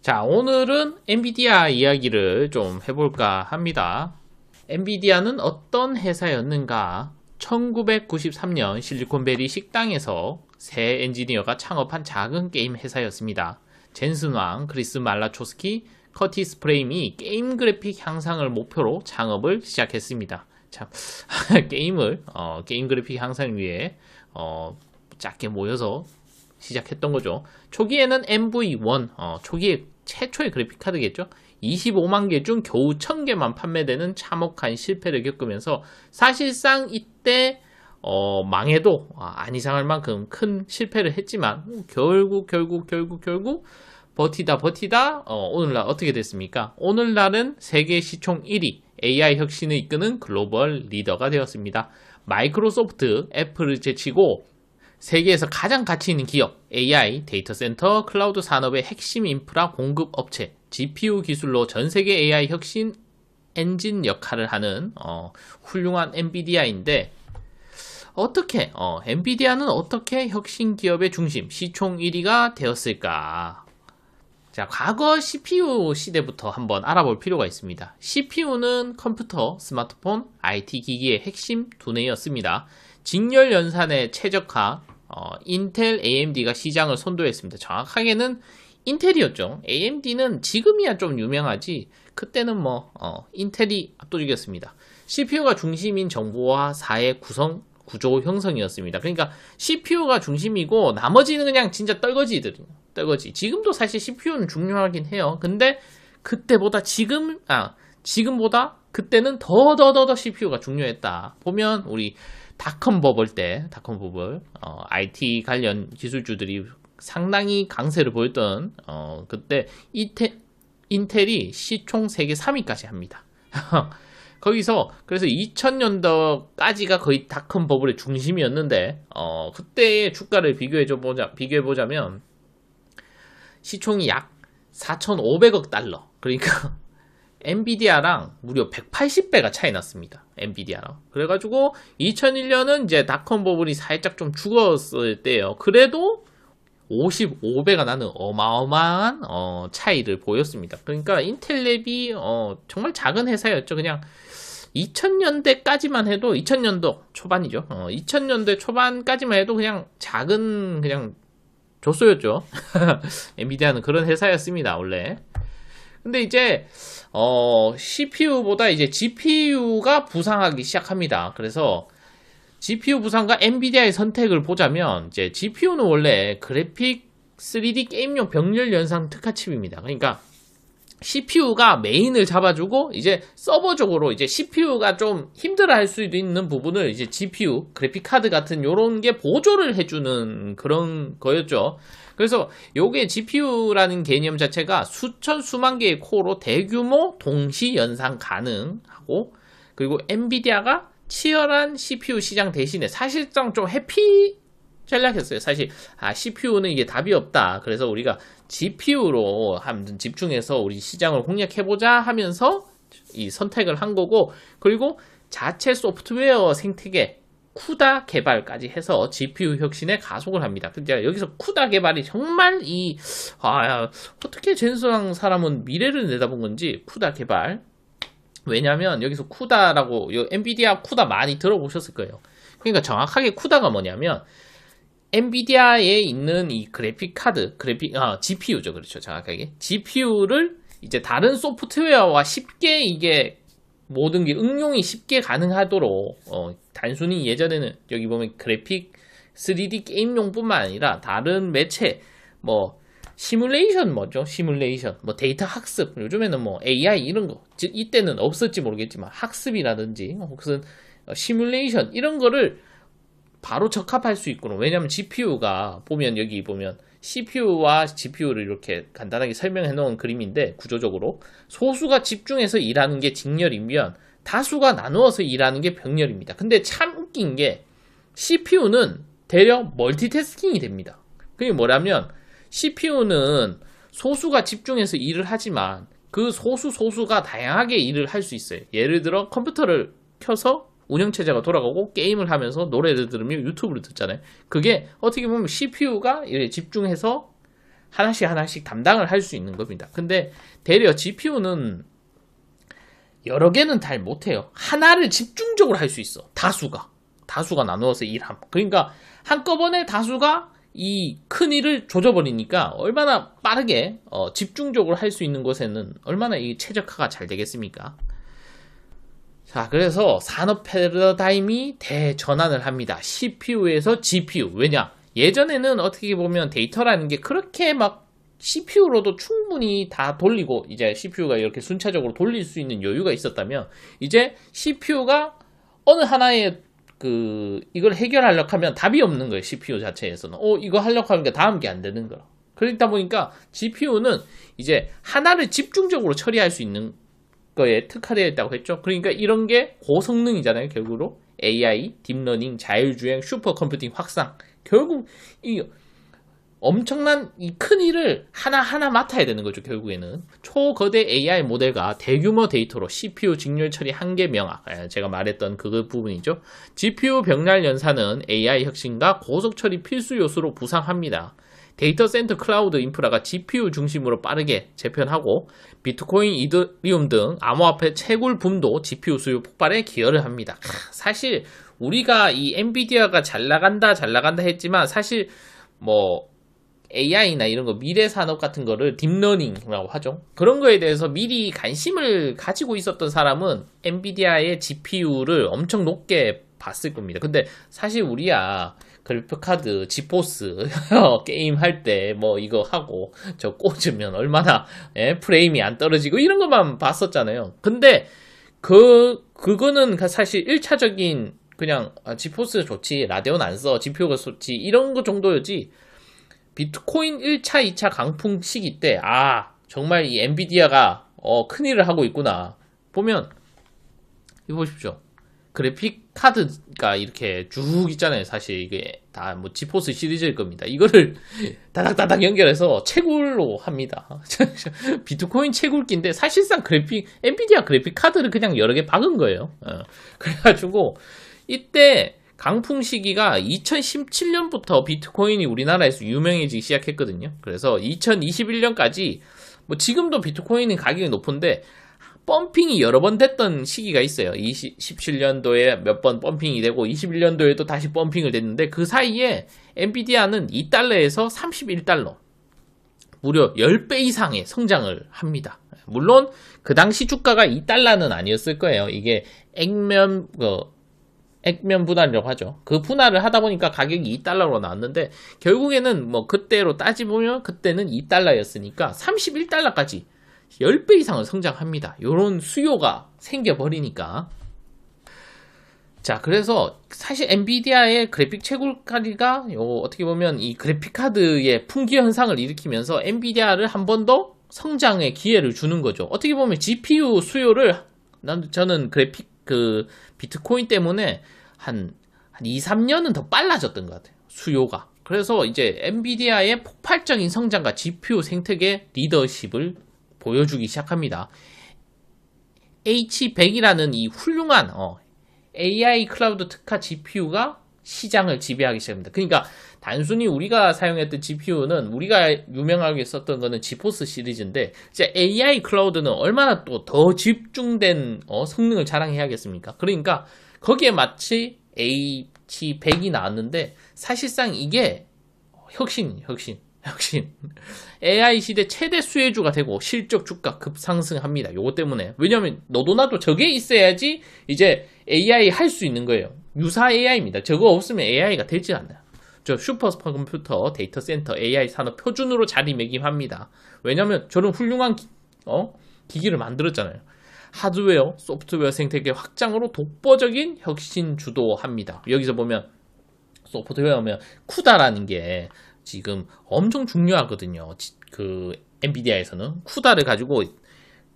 자, 오늘은 엔비디아 이야기를 좀 해볼까 합니다. 엔비디아는 어떤 회사였는가? 1993년 실리콘밸리 식당에서 세 엔지니어가 창업한 작은 게임 회사였습니다. 젠슨 왕, 크리스 말라초스키, 커티스 프레임이 게임 그래픽 향상을 목표로 창업을 시작했습니다. 참, 게임 그래픽 향상을 위해, 작게 모여서 시작했던 거죠. 초기에는 MV1, 초기에 최초의 그래픽카드겠죠. 25만 개 중 겨우 1000개만 판매되는 참혹한 실패를 겪으면서 사실상 이때 망해도 안 이상할 만큼 큰 실패를 했지만 결국 버티다 오늘날 어떻게 됐습니까? 오늘날은 세계 시총 1위 AI 혁신을 이끄는 글로벌 리더가 되었습니다. 마이크로소프트, 애플을 제치고 세계에서 가장 가치 있는 기업, AI, 데이터 센터, 클라우드 산업의 핵심 인프라 공급 업체, GPU 기술로 전 세계 AI 혁신 엔진 역할을 하는 훌륭한 엔비디아인데 엔비디아는 어떻게 혁신 기업의 중심, 시총 1위가 되었을까? 자, 과거 CPU 시대부터 한번 알아볼 필요가 있습니다. CPU는 컴퓨터, 스마트폰, IT 기기의 핵심 두뇌였습니다. 직렬 연산에 최적화, 인텔, AMD가 시장을 선도했습니다. 정확하게는 인텔이었죠. AMD는 지금이야 좀 유명하지, 그때는 인텔이 압도적이었습니다. CPU가 중심인 정보와 사회 구조 형성이었습니다. 그러니까 CPU가 중심이고 나머지는 그냥 진짜 떨거지들이에요. 떨거지. 지금도 사실 CPU는 중요하긴 해요. 근데 그때보다 지금보다 그때는 더 CPU가 중요했다. 보면 우리 닷컴 버블 때, IT 관련 기술주들이 상당히 강세를 보였던, 그때 인텔이 시총 세계 3위까지 합니다. 거기서, 그래서 2000년도까지가 거의 닷컴 버블의 중심이었는데, 그때의 주가를 비교해보자면, 시총이 약 4,500억 달러. 그러니까, 엔비디아랑 무려 180배가 차이 났습니다. 엔비디아랑. 그래가지고 2001년은 이제 닷컴 버블이 살짝 좀 죽었을 때예요. 그래도 55배가 나는 어마어마한 차이를 보였습니다. 그러니까 인텔랩이 정말 작은 회사였죠. 그냥 2000년대까지만 해도 2000년도 초반이죠. 2000년대 초반까지만 해도 그냥 작은 그냥 조소였죠. 엔비디아는 그런 회사였습니다. 원래. 근데 이제 CPU보다 이제 GPU가 부상하기 시작합니다. 그래서 GPU 부상과 엔비디아의 선택을 보자면 이제 GPU는 원래 그래픽 3D 게임용 병렬 연산 특화 칩입니다. 그러니까 CPU가 메인을 잡아주고 이제 서버적으로 이제 CPU가 좀 힘들어할 수도 있는 부분을 이제 GPU 그래픽 카드 같은 요런 게 보조를 해주는 그런 거였죠. 그래서 요게 GPU라는 개념 자체가 수만 개의 코어로 대규모 동시 연산 가능하고, 그리고 엔비디아가 치열한 CPU 시장 대신에 사실상 좀 회피 전략했어요. 사실 CPU는 이게 답이 없다. 그래서 우리가 GPU로 한번 집중해서 우리 시장을 공략해보자 하면서 이 선택을 한 거고, 그리고 자체 소프트웨어 생태계 쿠다 개발까지 해서 GPU 혁신에 가속을 합니다. 근데 여기서 쿠다 개발이 정말 어떻게 젠슨왕 사람은 미래를 내다본 건지, 쿠다 개발. 왜냐면 여기서 쿠다라고, 엔비디아 쿠다 많이 들어보셨을 거예요. 그러니까 정확하게 쿠다가 뭐냐면 엔비디아에 있는 이 그래픽 카드, GPU죠. 그렇죠. 정확하게. GPU를 이제 다른 소프트웨어와 쉽게 이게 모든 게 응용이 쉽게 가능하도록, 단순히 예전에는 여기 보면 그래픽 3D 게임용뿐만 아니라 다른 매체, 시뮬레이션 데이터 학습, 요즘에는 AI 이런 거, 즉 이때는 없었지 모르겠지만 학습이라든지 혹은 시뮬레이션 이런 거를 바로 적합할 수 있구나. 왜냐면 GPU가 여기 보면 CPU와 GPU를 이렇게 간단하게 설명해 놓은 그림인데, 구조적으로 소수가 집중해서 일하는 게 직렬이면 다수가 나누어서 일하는 게 병렬입니다. 근데 참 웃긴 게 CPU는 대려 멀티태스킹이 됩니다. 그게 뭐냐면 CPU는 소수가 집중해서 일을 하지만 그 소수가 다양하게 일을 할 수 있어요. 예를 들어 컴퓨터를 켜서 운영체제가 돌아가고 게임을 하면서 노래를 들으며 유튜브를 듣잖아요. 그게 어떻게 보면 CPU가 집중해서 하나씩 담당을 할 수 있는 겁니다. 근데 되려 GPU는 여러 개는 잘 못해요. 하나를 집중적으로 할 수 있어. 다수가 나누어서 일함. 그러니까 한꺼번에 다수가 이 큰 일을 조져버리니까 얼마나 빠르게 집중적으로 할 수 있는 것에는 얼마나 이 최적화가 잘 되겠습니까? 자, 그래서 산업 패러다임이 대전환을 합니다. CPU에서 GPU. 왜냐? 예전에는 어떻게 보면 데이터라는 게 그렇게 막 CPU로도 충분히 다 돌리고 이제 CPU가 이렇게 순차적으로 돌릴 수 있는 여유가 있었다면 이제 CPU가 어느 하나의 이걸 해결하려고 하면 답이 없는 거예요. CPU 자체에서는. 이거 하려고 하니까 다음 게 안 되는 거라. 그러다 보니까 GPU는 이제 하나를 집중적으로 처리할 수 있는 거에 특화되어 있다고 했죠. 그러니까 이런 게 고성능이잖아요. 결국으로 AI, 딥러닝, 자율주행, 슈퍼컴퓨팅 확산. 결국 이 엄청난 이 큰 일을 하나하나 맡아야 되는 거죠. 결국에는 초거대 AI 모델과 대규모 데이터로 CPU 직렬 처리 한계 명확, 제가 말했던 그 부분이죠. GPU 벽날 연산은 AI 혁신과 고속 처리 필수 요소로 부상합니다. 데이터 센터 클라우드 인프라가 GPU 중심으로 빠르게 재편하고 비트코인, 이더리움 등 암호화폐 채굴 붐도 GPU 수요 폭발에 기여를 합니다. 사실 우리가 이 엔비디아가 잘 나간다 했지만 사실 뭐 AI나 이런 거 미래 산업 같은 거를 딥러닝이라고 하죠. 그런 거에 대해서 미리 관심을 가지고 있었던 사람은 엔비디아의 GPU를 엄청 높게 봤을 겁니다. 근데 사실 우리야 그래픽카드, 지포스 게임 할 때 뭐 이거 하고 저 꽂으면 얼마나 프레임이 안 떨어지고 이런 것만 봤었잖아요. 근데 그거는 사실 1차적인 그냥 지포스 좋지, 라데온 안 써, GPU가 좋지 이런 거 정도였지. 비트코인 1차, 2차 강풍 시기 때 정말 이 엔비디아가 큰일을 하고 있구나. 보면 이거 보십시오. 그래픽 카드가 이렇게 쭉 있잖아요. 사실 이게 다 뭐 지포스 시리즈일 겁니다. 이거를 다닥다닥 연결해서 채굴로 합니다. 비트코인 채굴기인데 사실상 엔비디아 그래픽 카드를 그냥 여러 개 박은 거예요. 그래가지고 이때 강풍 시기가 2017년부터 비트코인이 우리나라에서 유명해지기 시작했거든요. 그래서 2021년까지 뭐 지금도 비트코인은 가격이 높은데 펌핑이 여러 번 됐던 시기가 있어요. 17년도에 몇 번 펌핑이 되고 21년도에도 다시 펌핑을 됐는데 그 사이에 엔비디아는 2달러에서 31달러 무려 10배 이상의 성장을 합니다. 물론 그 당시 주가가 2달러는 아니었을 거예요. 이게 액면 분할이라고 하죠. 그 분할을 하다 보니까 가격이 2달러로 나왔는데 결국에는 뭐 그때로 따지보면 그때는 2달러였으니까 31달러까지 10배 이상을 성장합니다. 이런 수요가 생겨버리니까. 자, 그래서 사실 엔비디아의 그래픽 채굴카드가 어떻게 보면 이 그래픽카드의 풍기 현상을 일으키면서 엔비디아를 한 번 더 성장의 기회를 주는 거죠. 어떻게 보면 GPU 수요를 저는 비트코인 때문에 한 2, 3년은 더 빨라졌던 것 같아요. 수요가. 그래서 이제 엔비디아의 폭발적인 성장과 GPU 생태계 리더십을 보여주기 시작합니다. H100이라는 이 훌륭한 AI 클라우드 특화 GPU가 시장을 지배하기 시작합니다. 그러니까 단순히 우리가 사용했던 GPU는 우리가 유명하게 썼던 거는 지포스 시리즈인데 이제 AI 클라우드는 얼마나 또 더 집중된 성능을 자랑해야겠습니까? 그러니까 거기에 마치 H100이 나왔는데 사실상 이게 혁신. AI 시대 최대 수혜주가 되고 실적 주가 급상승합니다. 요거 때문에. 왜냐면 너도 나도 저게 있어야지 이제 AI 할 수 있는 거예요. 유사 AI입니다. 저거 없으면 AI가 되지 않아요. 저 슈퍼컴퓨터 데이터 센터 AI 산업 표준으로 자리매김합니다. 왜냐면 저런 훌륭한 기기를 만들었잖아요. 하드웨어, 소프트웨어 생태계 확장으로 독보적인 혁신 주도합니다. 여기서 보면 소프트웨어면 쿠다라는 게 지금 엄청 중요하거든요. 그 엔비디아에서는 쿠다를 가지고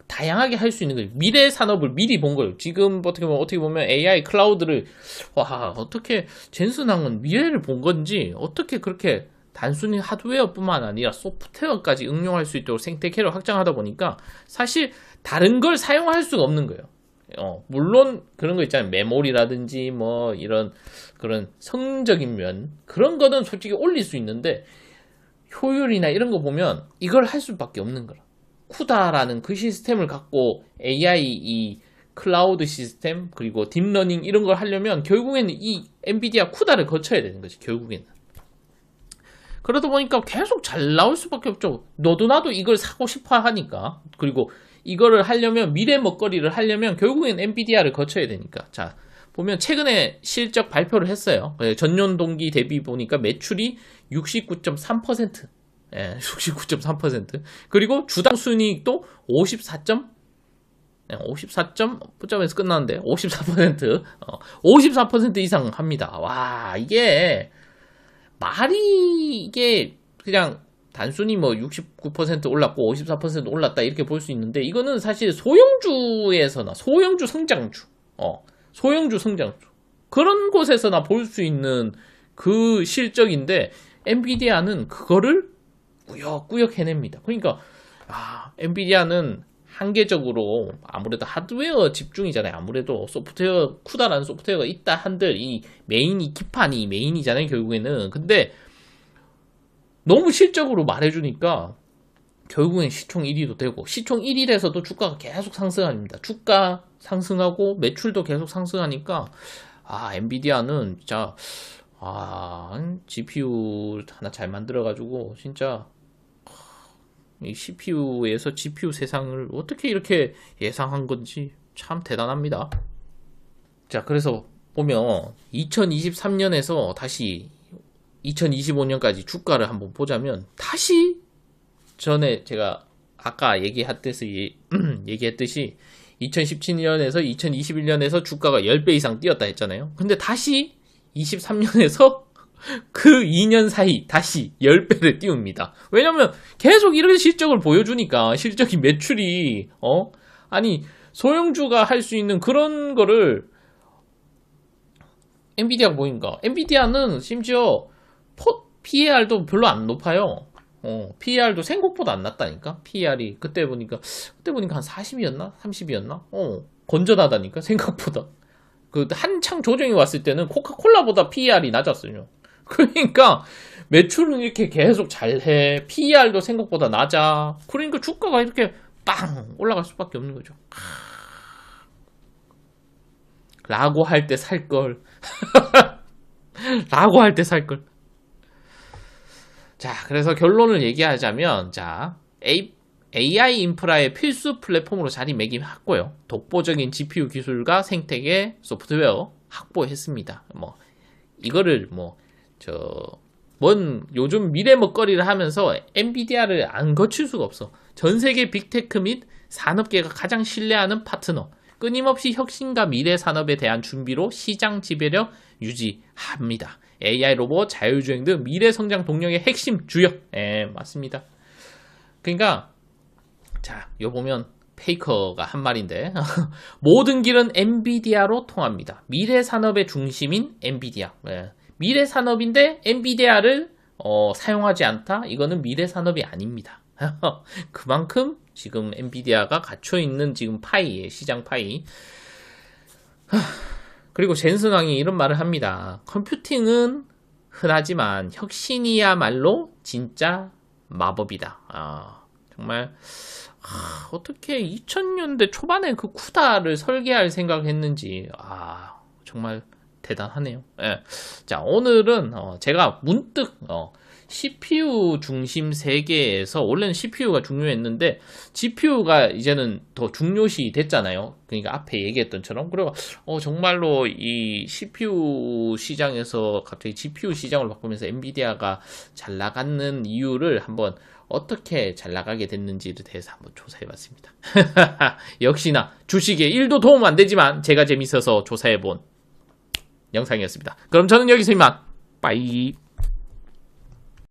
다양하게 할 수 있는 거예요. 미래 산업을 미리 본 거예요. 지금 어떻게 보면 AI 클라우드를 어떻게 젠슨항은 미래를 본 건지 어떻게 그렇게 단순히 하드웨어뿐만 아니라 소프트웨어까지 응용할 수 있도록 생태계를 확장하다 보니까 사실 다른 걸 사용할 수가 없는 거예요. 물론 그런 거 있잖아요. 메모리라든지 뭐 이런 그런 성능적인 면 그런 거는 솔직히 올릴 수 있는데 효율이나 이런 거 보면 이걸 할 수밖에 없는 거라. 쿠다라는 그 시스템을 갖고 AI 이 클라우드 시스템 그리고 딥러닝 이런 걸 하려면 결국에는 이 엔비디아 쿠다를 거쳐야 되는 거지. 결국에는. 그러다 보니까 계속 잘 나올 수밖에 없죠. 너도 나도 이걸 사고 싶어 하니까. 그리고 이거를 하려면 미래 먹거리를 하려면 결국엔 엔비디아를 거쳐야 되니까. 자, 보면 최근에 실적 발표를 했어요. 전년 동기 대비 보니까 매출이 69.3%. 예, 69.3%. 그리고 주당 순이익도 54점에서 끝났는데 54%. 54% 이상 합니다. 와, 이게 말이 이게 그냥 단순히 뭐 69% 올랐고 54% 올랐다 이렇게 볼 수 있는데 이거는 사실 소형주에서나 소형주 성장주 그런 곳에서나 볼 수 있는 그 실적인데 엔비디아는 그거를 꾸역꾸역 해냅니다. 그러니까 엔비디아는 한계적으로 아무래도 하드웨어 집중이잖아요. 아무래도 소프트웨어 쿠다라는 소프트웨어가 있다 한들 이 메인이 기판이 메인이잖아요. 결국에는. 근데 너무 실적으로 말해주니까 결국엔 시총 1위도 되고 시총 1위 돼서도 주가가 계속 상승합니다. 주가 상승하고 매출도 계속 상승하니까 엔비디아는 진짜 GPU 하나 잘 만들어가지고 진짜 이 CPU에서 GPU 세상을 어떻게 이렇게 예상한 건지 참 대단합니다. 자, 그래서 보면 2023년에서 다시 2025년까지 주가를 한번 보자면 다시 전에 제가 아까 얘기했듯이 2017년에서 2021년에서 주가가 10배 이상 뛰었다 했잖아요. 근데 다시 23년에서 그 2년 사이 다시 10배를 띄웁니다. 왜냐면 계속 이런 실적을 보여주니까 실적이 매출이 소형주가 할 수 있는 그런 거를 엔비디아가 보니까 엔비디아는 심지어 PER도 별로 안 높아요. PER도 생각보다 안 낮다니까. PER이 그때 보니까 한 40이었나? 30이었나? 건전하다니까 생각보다. 그 한창 조정이 왔을 때는 코카콜라보다 PER이 낮았어요. 그러니까 매출은 이렇게 계속 잘해. PER도 생각보다 낮아. 그러니까 주가가 이렇게 빵 올라갈 수밖에 없는 거죠. 라고 할 때 살 걸. 라고 할 때 살 걸. 자, 그래서 결론을 얘기하자면, 자, AI 인프라의 필수 플랫폼으로 자리매김했고요. 독보적인 GPU 기술과 생태계 소프트웨어 확보했습니다. 이거를 요즘 미래 먹거리를 하면서 엔비디아를 안 거칠 수가 없어. 전 세계 빅테크 및 산업계가 가장 신뢰하는 파트너. 끊임없이 혁신과 미래 산업에 대한 준비로 시장 지배력 유지합니다. AI 로봇, 자율주행 등 미래 성장 동력의 핵심 주역. 맞습니다. 그러니까 자, 요 보면 페이커가 한 말인데 모든 길은 엔비디아로 통합니다. 미래 산업의 중심인 엔비디아. 미래 산업인데 엔비디아를 사용하지 않다? 이거는 미래 산업이 아닙니다. 그만큼 지금 엔비디아가 갇혀 있는 지금 파이에 시장 파이. 그리고 젠슨왕이 이런 말을 합니다. 컴퓨팅은 흔하지만 혁신이야말로 진짜 마법이다. 정말 어떻게 2000년대 초반에 그 쿠다를 설계할 생각을 했는지 정말 대단하네요. 자, 오늘은 제가 문득 CPU 중심 세계에서 원래는 CPU가 중요했는데 GPU가 이제는 더 중요시 됐잖아요. 그러니까 앞에 얘기했던처럼. 그리고 정말로 이 CPU 시장에서 갑자기 GPU 시장을 바꾸면서 엔비디아가 잘 나가는 이유를 한번 어떻게 잘 나가게 됐는지에 대해서 한번 조사해봤습니다. 역시나 주식에 1도 도움 안 되지만 제가 재밌어서 조사해본 영상이었습니다. 그럼 저는 여기서 이만 빠이.